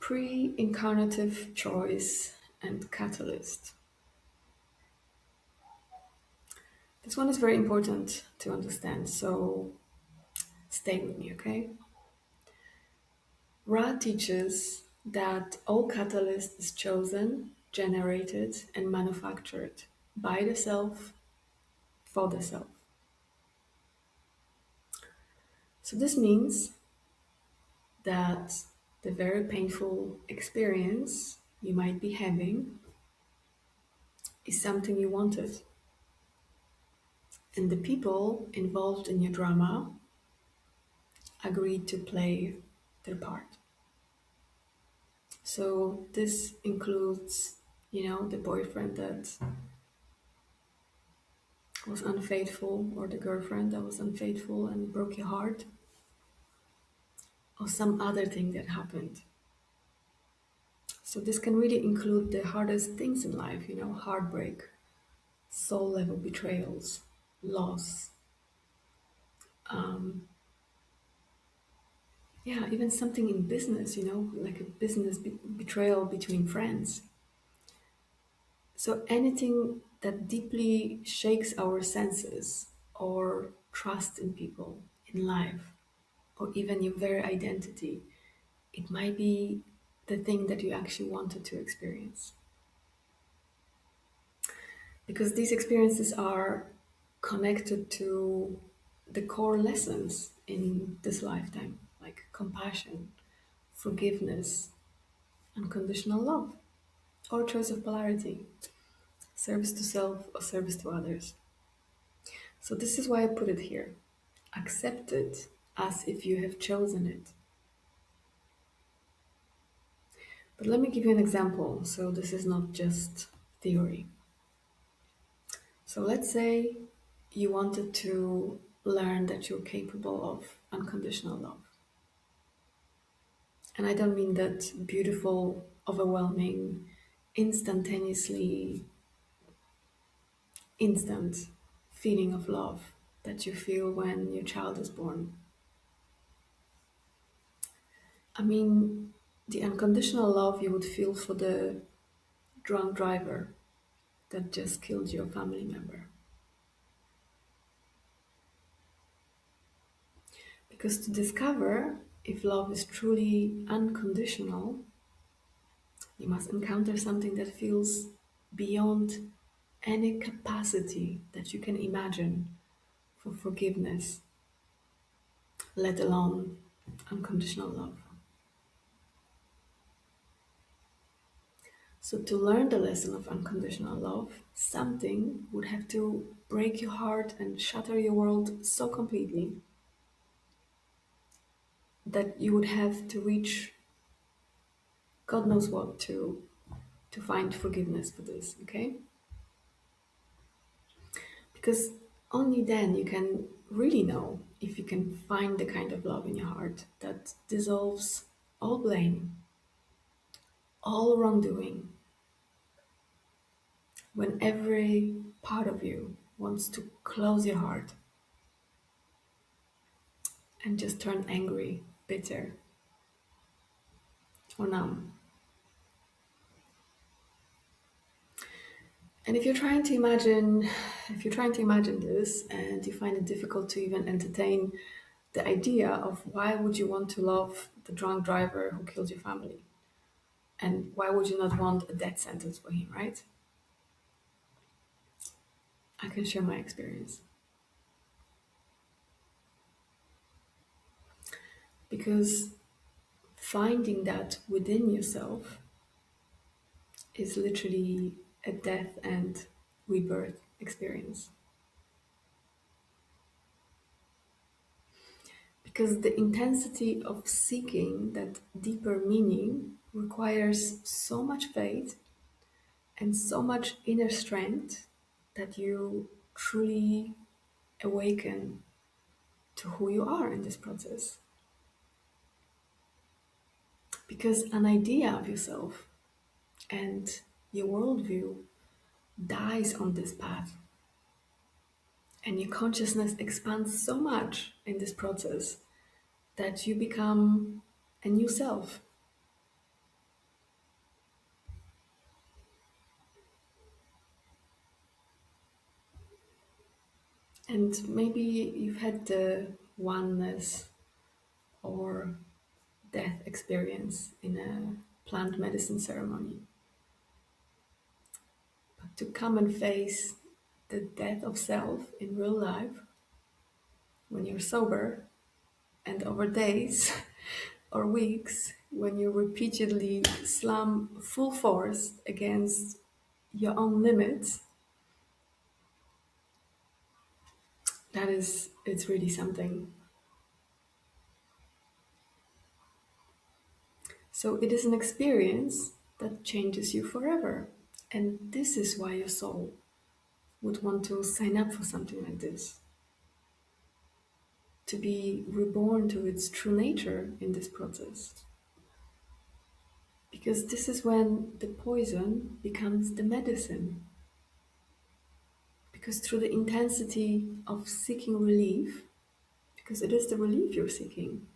Pre-incarnative choice and catalyst. This one is very important to understand, so stay with me, okay? Ra teaches that all catalyst is chosen, generated, and manufactured by the self for the self. So this means that the very painful experience you might be having is something you wanted. And the people involved in your drama agreed to play their part. So this includes, the boyfriend that was unfaithful or the girlfriend that was unfaithful and broke your heart, or some other thing that happened. So this can really include the hardest things in life, heartbreak, soul level betrayals, loss. Um, yeah, even something in business, like a business betrayal between friends. So anything that deeply shakes our senses or trust in people, in life, or even your very identity, it might be the thing that you actually wanted to experience. Because these experiences are connected to the core lessons in this lifetime, like compassion, forgiveness, unconditional love, or choice of polarity, service to self or service to others. So, this is why I put it here. Accept it as if you have chosen it. But let me give you an example. So, this is not just theory. So, let's say you wanted to learn that you're capable of unconditional love. And I don't mean that beautiful, overwhelming, instantaneously instant feeling of love that you feel when your child is born. I mean, the unconditional love you would feel for the drunk driver that just killed your family member. Because to discover if love is truly unconditional, you must encounter something that feels beyond any capacity that you can imagine for forgiveness, let alone unconditional love. So, to learn the lesson of unconditional love, something would have to break your heart and shatter your world so completely that you would have to reach God knows what to find forgiveness for this, okay? Because only then you can really know if you can find the kind of love in your heart that dissolves all blame, all wrongdoing, when every part of you wants to close your heart and just turn angry, bitter, or numb. And if you're trying to imagine this and you find it difficult to even entertain the idea of why would you want to love the drunk driver who killed your family? And why would you not want a death sentence for him, right? I can share my experience. Because finding that within yourself is literally a death and rebirth experience. Because the intensity of seeking that deeper meaning requires so much faith and so much inner strength that you truly awaken to who you are in this process. Because an idea of yourself and your worldview dies on this path, and your consciousness expands so much in this process that you become a new self, And maybe you've had the oneness or death experience in a plant medicine ceremony. But to come and face the death of self in real life when you're sober and over days or weeks when you repeatedly slam full force against your own limits, it's really something. So it is an experience that changes you forever. And this is why your soul would want to sign up for something like this, to be reborn to its true nature in this process. Because this is when the poison becomes the medicine. Because through the intensity of seeking relief, because it is the relief you're seeking,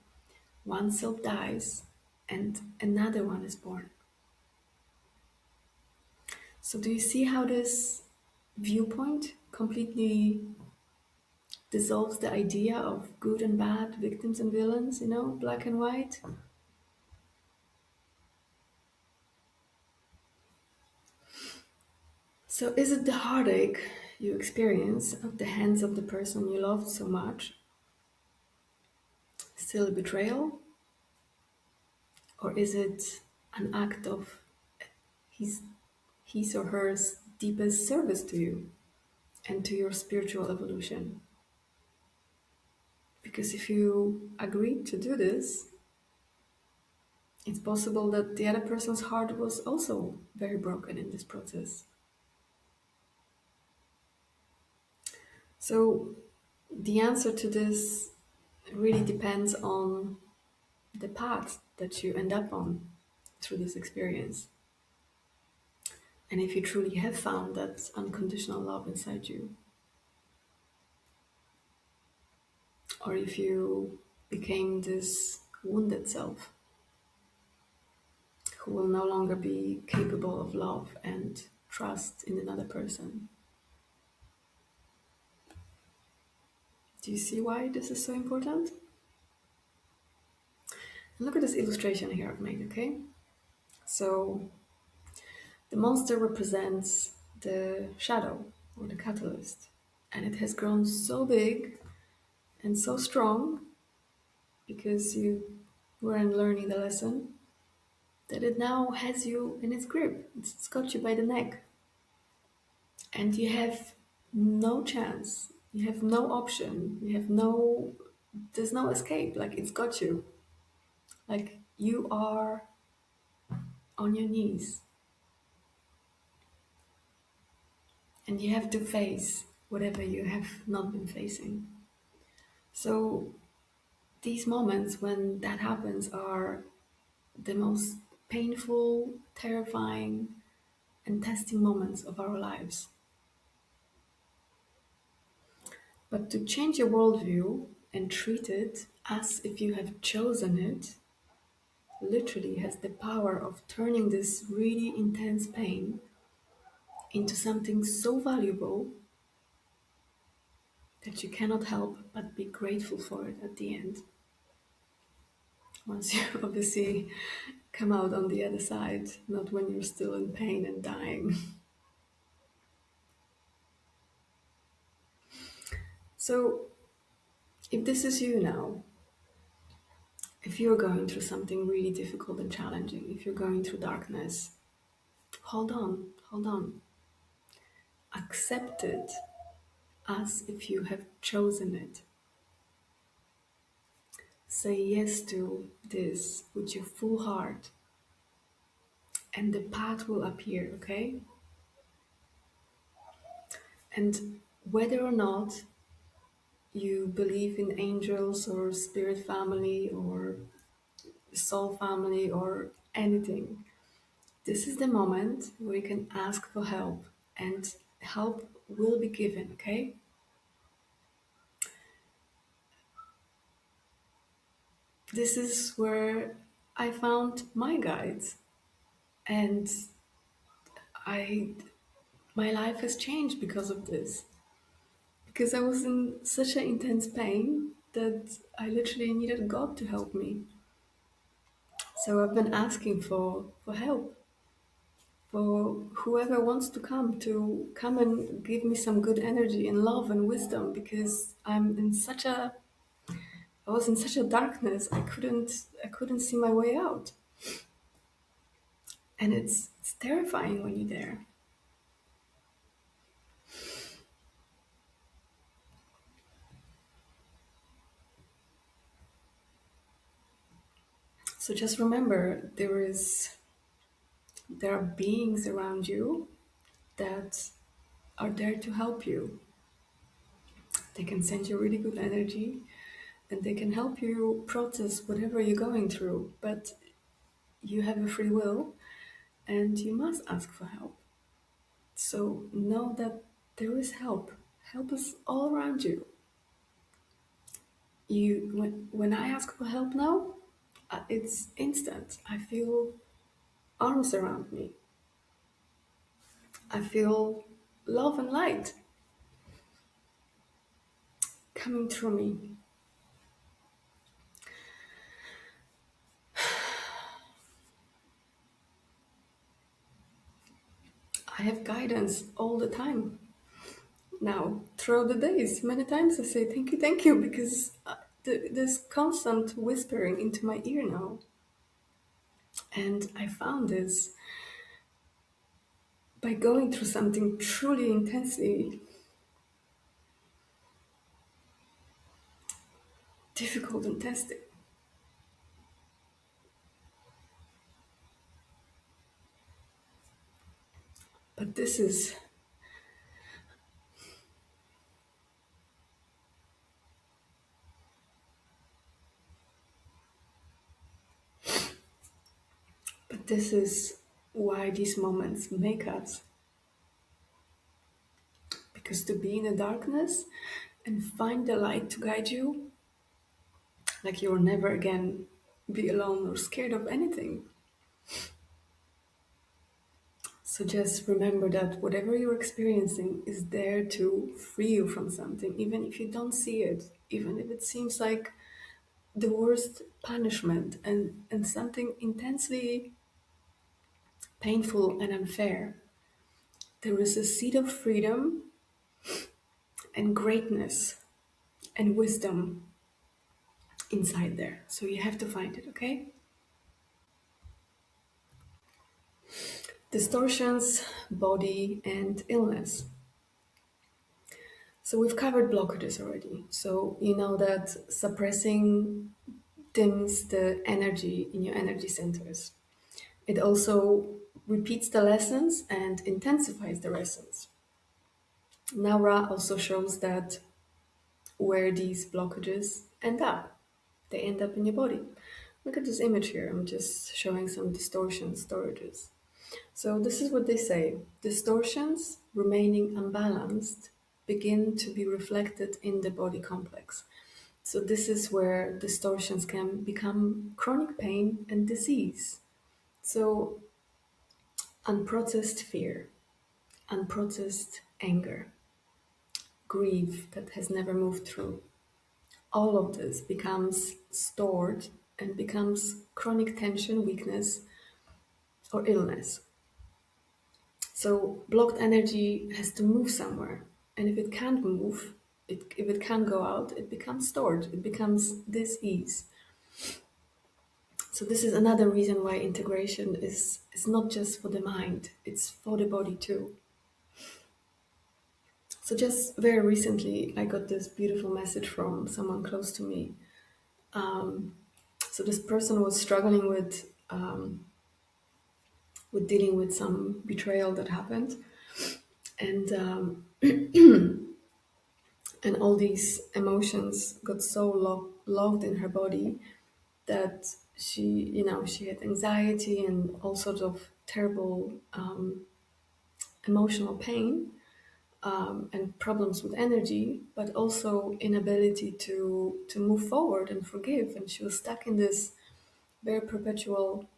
one self dies and another one is born. So, do you see how this viewpoint completely dissolves the idea of good and bad, victims and villains, black and white? So, is it the heartache you experience at the hands of the person you loved so much still a betrayal? Or is it an act of his, his or her deepest service to you and to your spiritual evolution? Because if you agreed to do this, it's possible that the other person's heart was also very broken in this process. So the answer to this really depends on the path that you end up on through this experience. And if you truly have found that unconditional love inside you, or if you became this wounded self who will no longer be capable of love and trust in another person. Do you see why this is so important? Look at this illustration here I've made, okay? So the monster represents the shadow or the catalyst, and it has grown so big and so strong because you weren't learning the lesson that it now has you in its grip. It's got you by the neck, and you have no chance. You have no option. There's no escape. Like it's got you. Like you are on your knees and you have to face whatever you have not been facing. So these moments when that happens are the most painful, terrifying, and testing moments of our lives. But to change your worldview and treat it as if you have chosen it literally has the power of turning this really intense pain into something so valuable that you cannot help but be grateful for it at the end. Once you obviously come out on the other side, not when you're still in pain and dying. So, if this is you now, if you're going through something really difficult and challenging, if you're going through darkness, hold on, hold on. Accept it as if you have chosen it. Say yes to this with your full heart, and the path will appear, okay? And whether or not you believe in angels or spirit family or soul family or anything, this is the moment where you can ask for help and help will be given, okay? This is where I found my guides, and I my life has changed because of this. because I was in such an intense pain that I literally needed God to help me. So I've been asking for help, for whoever wants to come and give me some good energy and love and wisdom, because I was in such a darkness. I couldn't see my way out. And it's terrifying when you're there. So just remember, there are beings around you that are there to help you. They can send you really good energy and they can help you process whatever you're going through. But you have a free will and you must ask for help. So know that there is help. Help is all around you. When I ask for help now, it's instant. I feel arms around me. I feel love and light coming through me. I have guidance all the time now, throughout the days. Many times I say thank you, because there's constant whispering into my ear now. And I found this by going through something truly intensely difficult and testing. But this is why these moments make us. Because to be in the darkness and find the light to guide you, like you will never again be alone or scared of anything. So just remember that whatever you're experiencing is there to free you from something, even if you don't see it, even if it seems like the worst punishment and something intensely painful and unfair. There is a seed of freedom and greatness and wisdom inside there. So you have to find it, okay? Distortions, body, and illness. So we've covered blockages already. So you know that suppressing dims the energy in your energy centers. It also repeats the lessons and intensifies the lessons. Naura also shows that where these blockages end up, they end up in your body. Look at this image here. I'm just showing some distortion storages. So this is what they say. Distortions remaining unbalanced begin to be reflected in the body complex. So this is where distortions can become chronic pain and disease. So unprocessed fear, unprocessed anger, grief that has never moved through. All of this becomes stored and becomes chronic tension, weakness, or illness. So blocked energy has to move somewhere. And if it can't move, if it can't go out, it becomes stored. It becomes dis-ease. So this is another reason why integration is not just for the mind, it's for the body too. So just very recently, I got this beautiful message from someone close to me. So this person was struggling with dealing with some betrayal that happened, and and all these emotions got so locked in her body that she had anxiety and all sorts of terrible emotional pain, and problems with energy, but also inability to move forward and forgive. And she was stuck in this very perpetual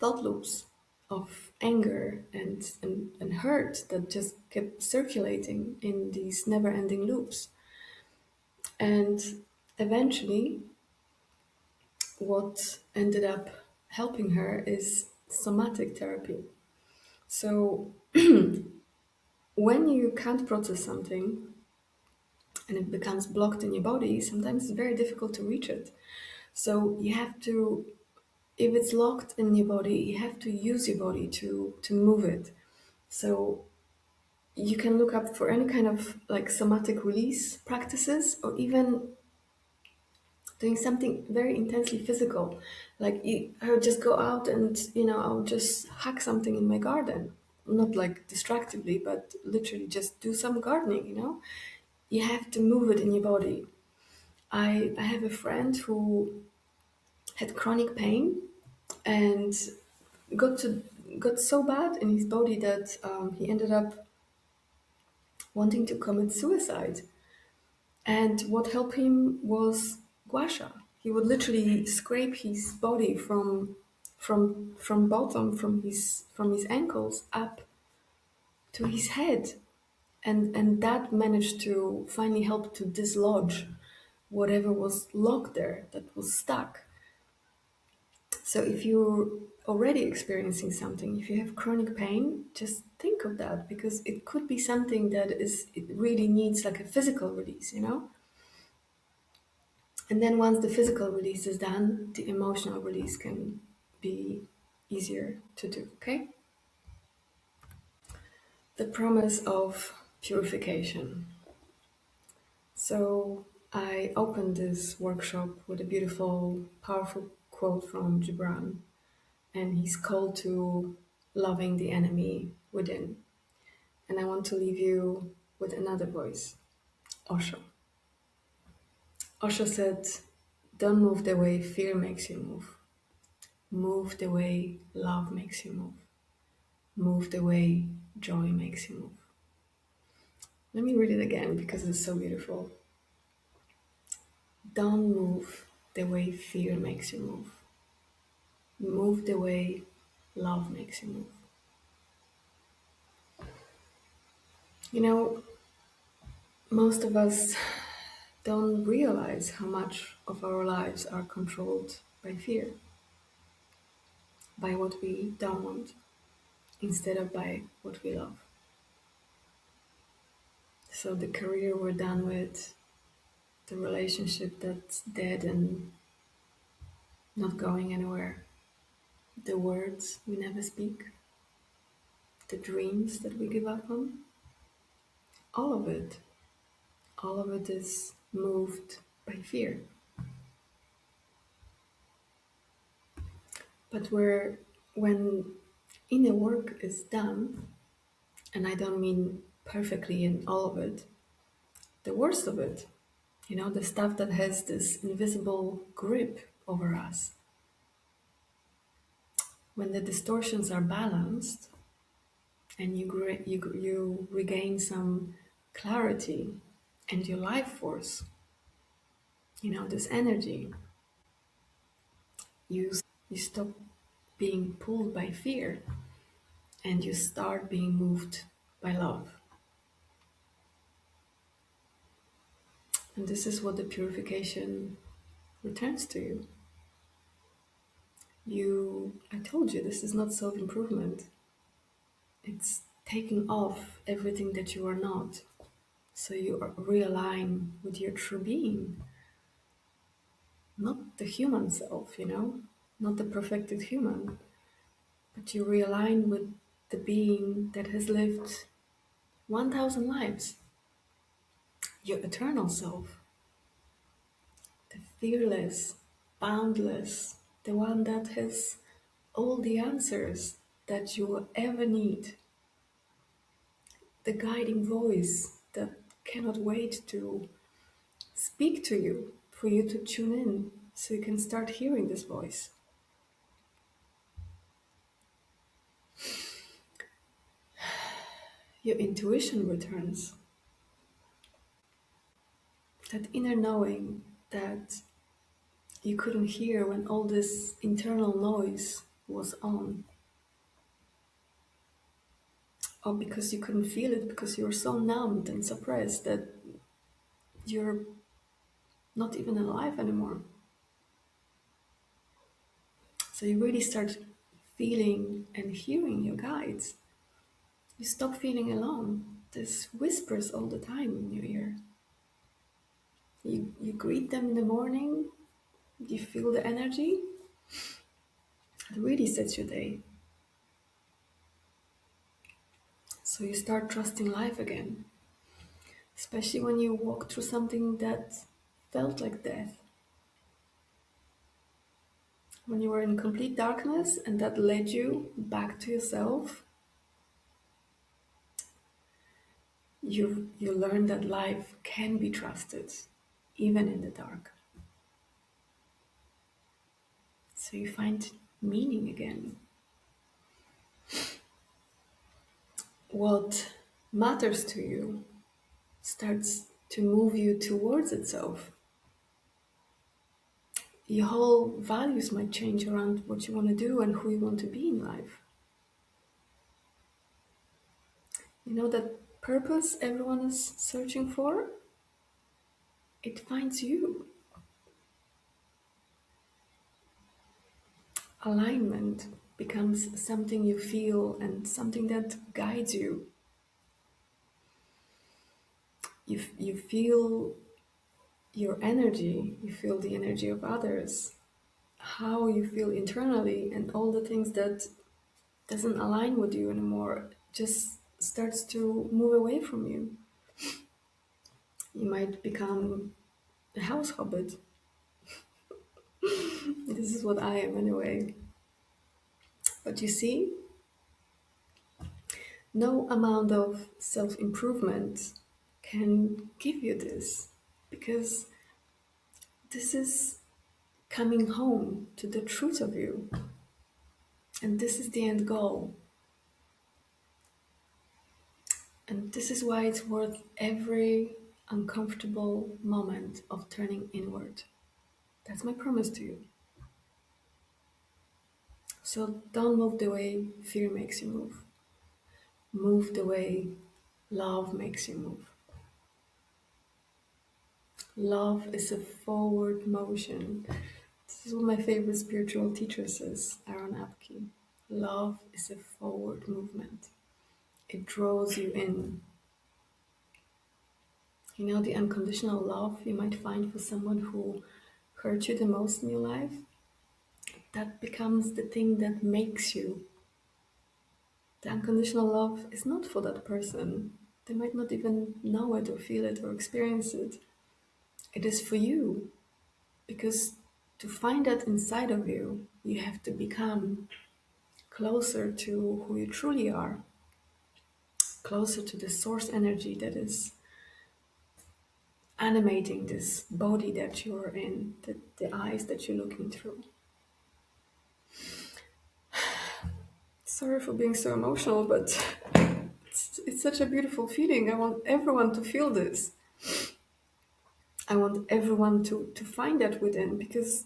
thought loops of anger and hurt that just kept circulating in these never ending loops. And eventually, what ended up helping her is somatic therapy. So, when you can't process something and it becomes blocked in your body, sometimes it's very difficult to reach it. So, you have to, if it's locked in your body, you have to use your body to move it. So, you can look up for any kind of like somatic release practices, or even doing something very intensely physical. Like I would just go out and, I would just hack something in my garden. Not like distractively, but literally just do some gardening, You have to move it in your body. I have a friend who had chronic pain and got to got so bad in his body that he ended up wanting to commit suicide. And what helped him was gua sha. He would literally scrape his body from bottom from his ankles up to his head, and that managed to finally help to dislodge whatever was locked there that was stuck. So if you're already experiencing something, if you have chronic pain, just think of that, because it could be something that it really needs like a physical release. And then once the physical release is done, the emotional release can be easier to do, okay? The promise of purification. So I opened this workshop with a beautiful, powerful quote from Gibran, and he's called to loving the enemy within. And I want to leave you with another voice, Osho. Osho said, don't move the way fear makes you move. Move the way love makes you move. Move the way joy makes you move. Let me read it again because it's so beautiful. Don't move the way fear makes you move. Move the way love makes you move. You know, most of us don't realize how much of our lives are controlled by fear, by what we don't want, instead of by what we love. So the career we're done with, the relationship that's dead and not going anywhere, the words we never speak, the dreams that we give up on, all of it, all of it is moved by fear. But when inner work is done, and I don't mean perfectly in all of it, the worst of it, the stuff that has this invisible grip over us, when the distortions are balanced and you regain some clarity and your life force, this energy, you you stop being pulled by fear and you start being moved by love. And this is what the purification returns to you. I told you, this is not self-improvement. It's taking off everything that you are not. So you realign with your true being, not the human self, not the perfected human, but you realign with the being that has lived 1,000 lives, your eternal self, the fearless, boundless, the one that has all the answers that you will ever need, the guiding voice that cannot wait to speak to you, for you to tune in so you can start hearing this voice. Your intuition returns. That inner knowing that you couldn't hear when all this internal noise was on. or because you couldn't feel it because you were so numbed and suppressed that you're not even alive anymore. So you really start feeling and hearing your guides. You stop feeling alone. There's whispers all the time in your ear. You greet them in the morning, you feel the energy. It really sets your day. So you start trusting life again, especially when you walk through something that felt like death. When you were in complete darkness and that led you back to yourself, you learn that life can be trusted, even in the dark. So you find meaning again. What matters to you starts to move you towards itself. Your whole values might change around what you want to do and who you want to be in life. You know that purpose everyone is searching for? It finds you. Alignment becomes something you feel and something that guides you. You feel your energy, you feel the energy of others, how you feel internally, and all the things that doesn't align with you anymore just starts to move away from you. You might become a house hobbit. This is what I am anyway. But you see, no amount of self-improvement can give you this, because this is coming home to the truth of you. And this is the end goal. And this is why it's worth every uncomfortable moment of turning inward. That's my promise to you. So don't move the way fear makes you move. Move the way love makes you move. Love is a forward motion. This is what my favorite spiritual teacher says, Aaron Apke. Love is a forward movement. It draws you in. You know, the unconditional love you might find for someone who hurt you the most in your life? That becomes the thing that makes you. The unconditional love is not for that person. They might not even know it or feel it or experience it. It is for you. Because to find that inside of you, you have to become closer to who you truly are, closer to the source energy that is animating this body that you're in, the eyes that you're looking through. Sorry for being so emotional, but it's such a beautiful feeling. I want everyone to feel this. I want everyone to find that within, because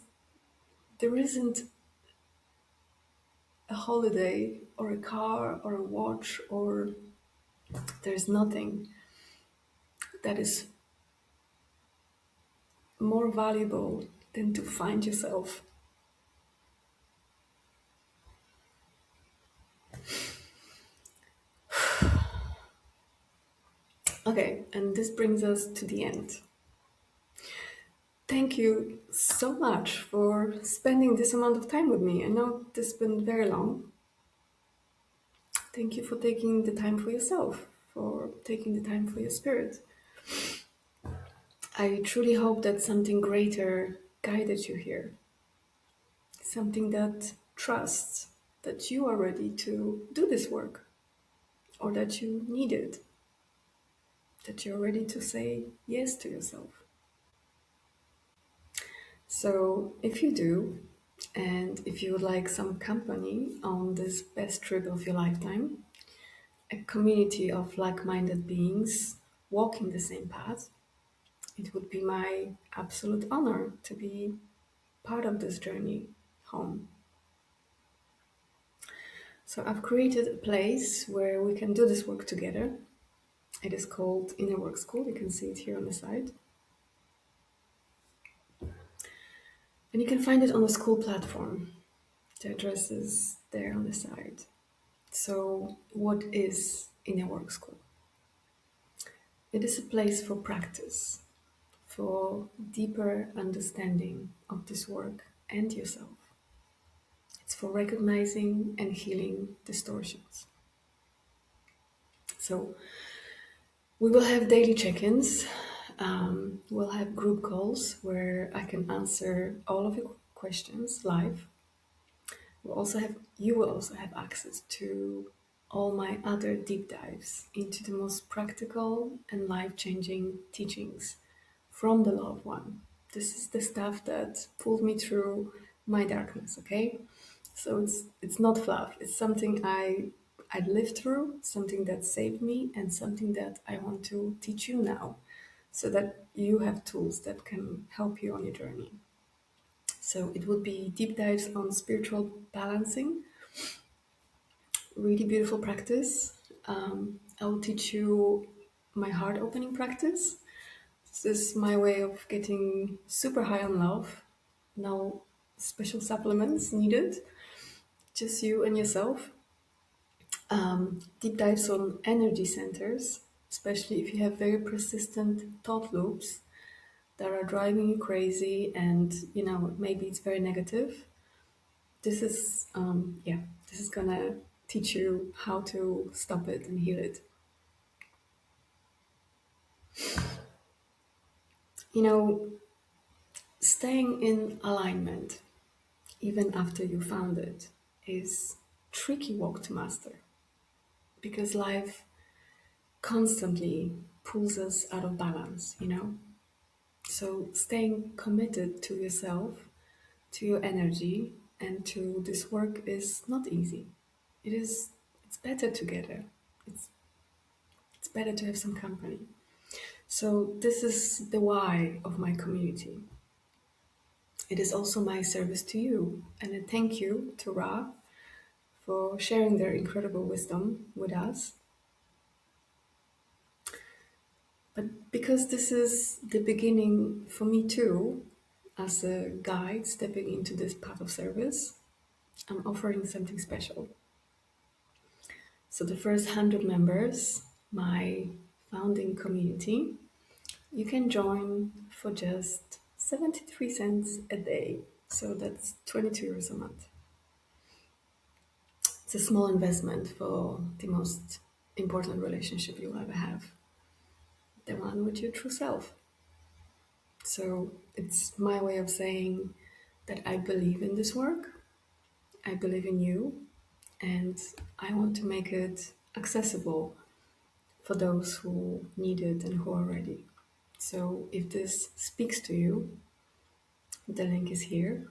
there isn't a holiday or a car or a watch, or there's nothing that is more valuable than to find yourself. Okay, and this brings us to the end. Thank you so much for spending this amount of time with me. I know this has been very long. Thank you for taking the time for yourself, for taking the time for your spirit. I truly hope that something greater guided you here. Something that trusts that you are ready to do this work, or that you need it, that you're ready to say yes to yourself. So if you do, and if you would like some company on this best trip of your lifetime, a community of like-minded beings walking the same path, it would be my absolute honor to be part of this journey home. So I've created a place where we can do this work together. It is called Inner Work School. You can see it here on the side. And you can find it on the school platform. The address is there on the side. So what is Inner Work School? It is a place for practice, for deeper understanding of this work and yourself. It's for recognizing and healing distortions. So we will have daily check-ins. We'll have group calls where I can answer all of your questions live. You will also have access to all my other deep dives into the most practical and life-changing teachings from the loved one. This is the stuff that pulled me through my darkness, okay? So it's not fluff. It's something I lived through, something that saved me, and something that I want to teach you now, so that you have tools that can help you on your journey. So it would be deep dives on spiritual balancing, really beautiful practice. I will teach you my heart opening practice. This is my way of getting super high on love. No special supplements needed, just you and yourself. Deep dives on energy centers, especially if you have very persistent thought loops that are driving you crazy and maybe it's very negative. This is this is gonna teach you how to stop it and heal it. You know, staying in alignment even after you found it is tricky walk to master, because life constantly pulls us out of balance. So staying committed to yourself, to your energy, and to this work is not easy. It's better together. It's it's better to have some company. So this is the why of my community. It is also my service to you, and a thank you to Ra for sharing their incredible wisdom with us. But because this is the beginning for me too, as a guide stepping into this path of service, I'm offering something special. So the first 100 members, my founding community, you can join for just 73 cents a day. So that's 22 euros a month. It's a small investment for the most important relationship you'll ever have, the one with your true self. So it's my way of saying that I believe in this work, I believe in you, and I want to make it accessible for those who need it and who are ready. So if this speaks to you, the link is here.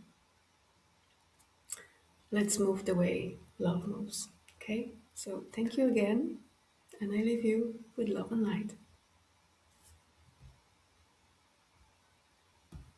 Let's move the way love moves. Okay? So thank you again, and I leave you with love and light.